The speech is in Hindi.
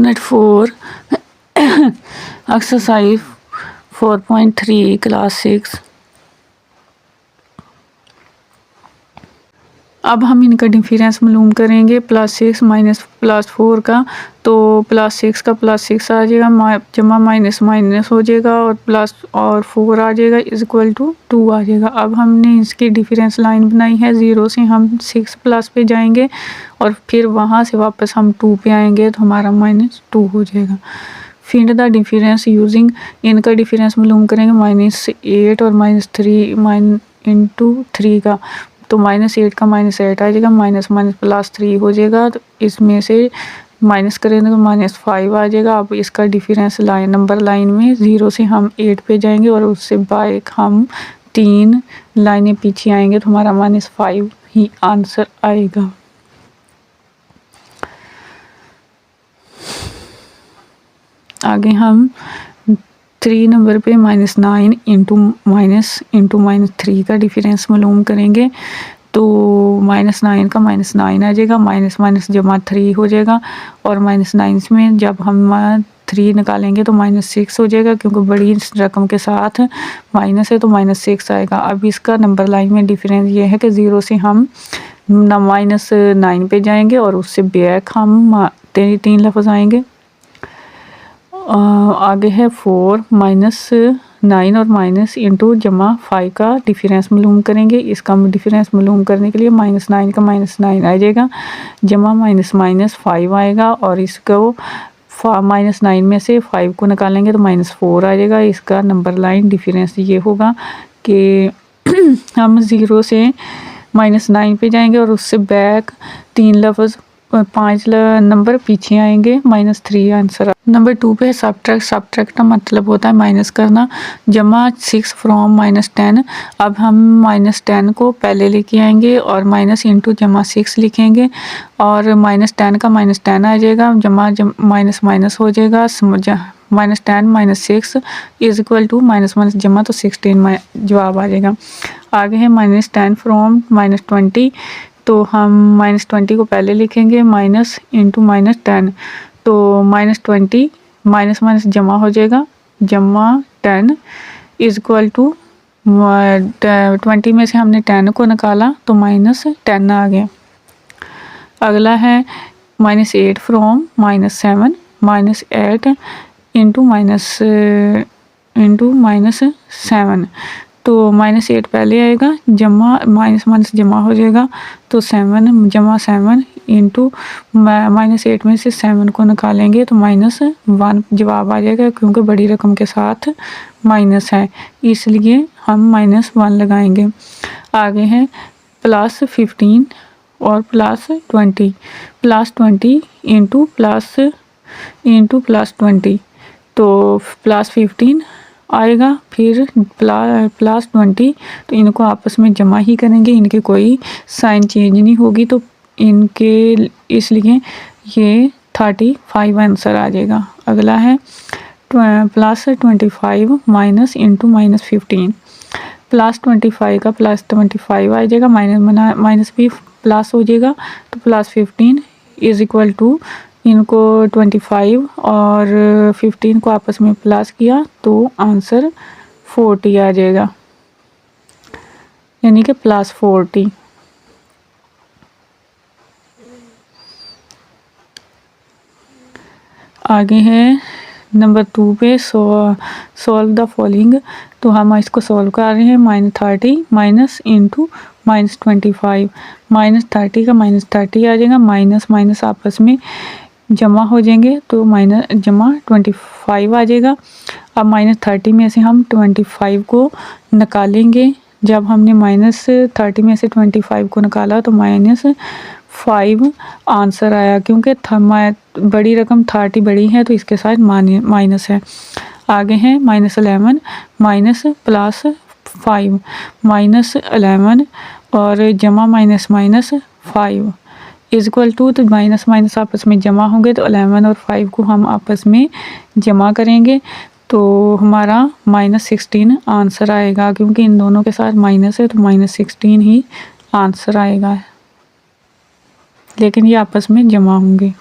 Unit 4 exercise 4.3 class 6। अब हम इनका डिफरेंस मालूम करेंगे +6 माइनस +4 का। तो +6 का +6 आ जाएगा, जमा माइनस माइनस हो जाएगा और प्लस और 4 आ जाएगा इक्वल टू 2 आ जाएगा। अब हमने इसकी डिफरेंस लाइन बनाई है, 0 से हम 6 प्लस पे जाएंगे और फिर वहाँ से वापस हम 2 पे आएंगे तो हमारा -2 हो जाएगा। फिर द डिफरेंस यूजिंग, इनका डिफरेंस मालूम करेंगे -8 और -3 इंटू 3 का। तो -8 का -8 आ जाएगा, माइनस माइनस +3 हो जाएगा। तो इसमें से माइनस करेंगे तो -5 आ जाएगा। अब इसका डिफरेंस लाइन नंबर लाइन में 0 से हम 8 पे जाएंगे और उससे बाइक हम 3 लाइनें पीछे आएंगे तो हमारा -5 ही आंसर आएगा। आगे हम 3 नंबर पे -9 इंटू -3 का डिफरेंस मालूम करेंगे। तो -9 का -9 आ जाएगा, माइनस माइनस जमा 3 हो जाएगा और -9 में जब हम 3 निकालेंगे तो -6 हो जाएगा, क्योंकि बड़ी रकम के साथ माइनस है तो -6 आएगा। अब इसका नंबर लाइन में डिफरेंस ये है कि 0 से हम -9 पे जाएंगे और उससे बैक हम 3 लफ्ज़ आएंगे। आगे है 4 -9 और माइनस इंटू जमा 5 का डिफरेंस मालूम करेंगे। इसका डिफरेंस मालूम करने के लिए -9 का -9 आ जाएगा, जमा माइनस माइनस 5 आएगा और इसको -9 में से 5 को निकालेंगे तो -4 आ जाएगा। इसका नंबर लाइन डिफरेंस ये होगा कि हम 0 से -9 पे जाएंगे और उससे बैक 3 लफ्ज़ 5 नंबर पीछे आएंगे, -3 आंसर। नंबर 2 पे सब्ट्रैक्ट का मतलब होता है माइनस करना। जमा 6 फ्रॉम -10। अब हम -10 को पहले लेके आएंगे और माइनस इंटू जमा 6 लिखेंगे और -10 का -10 आ जाएगा, जमा माइनस माइनस हो जाएगा, -10 -6 is equal to minus minus जमा तो 16 जवाब आ जाएगा। आगे है -10 फ्रॉम -20। तो हम -20 को पहले लिखेंगे, माइनस इंटू -10 तो -20 माइनस माइनस जमा हो जाएगा, जमा 10 इज इक्वल टू 20 में से हमने 10 को निकाला तो -10 आ गया। अगला है -8 फ्रॉम -7, -8 इंटू -7। तो -8 पहले आएगा, जमा माइनस माइनस जमा हो जाएगा तो 7 जमा 7 इंटू -8 में से 7 को निकालेंगे तो -1 जवाब आ जाएगा, क्योंकि बड़ी रकम के साथ माइनस है इसलिए हम -1 लगाएंगे। आगे है +15 और +20, +20 इंटू +20 तो +15 आएगा, फिर +20 तो इनको आपस में जमा ही करेंगे, इनके कोई साइन चेंज नहीं होगी तो इनके इसलिए ये 35 आंसर आ जाएगा। अगला है +25 माइनस इंटू -15। +25 का +25 आ जाएगा, माइनस भी प्लस हो जाएगा तो +15 इज इक्वल टू इनको 25 और 15 को आपस में प्लस किया तो आंसर 40 आ जाएगा, यानी कि +40। आगे है नंबर 2 पे सॉल्व द फॉलोइंग। तो हम इसको सॉल्व कर रहे हैं, -30 माइनस इंटू -25, -30 का -30 आ जाएगा, माइनस माइनस आपस में जमा हो जाएंगे तो जमा 25 आ जाएगा। अब -30 में से हम 25 को निकालेंगे, जब हमने -30 में से 25 को निकाला तो -5 आंसर आया, क्योंकि बड़ी रकम 30 बड़ी है तो इसके साथ माइनस है। आगे है -11 माइनस +5, -11 और जमा -5 इज इक्वल टू, तो माइनस माइनस आपस में जमा होंगे तो 11 और 5 को हम आपस में जमा करेंगे तो हमारा -16 आंसर आएगा, क्योंकि इन दोनों के साथ माइनस है तो -16 ही आंसर आएगा, लेकिन ये आपस में जमा होंगे।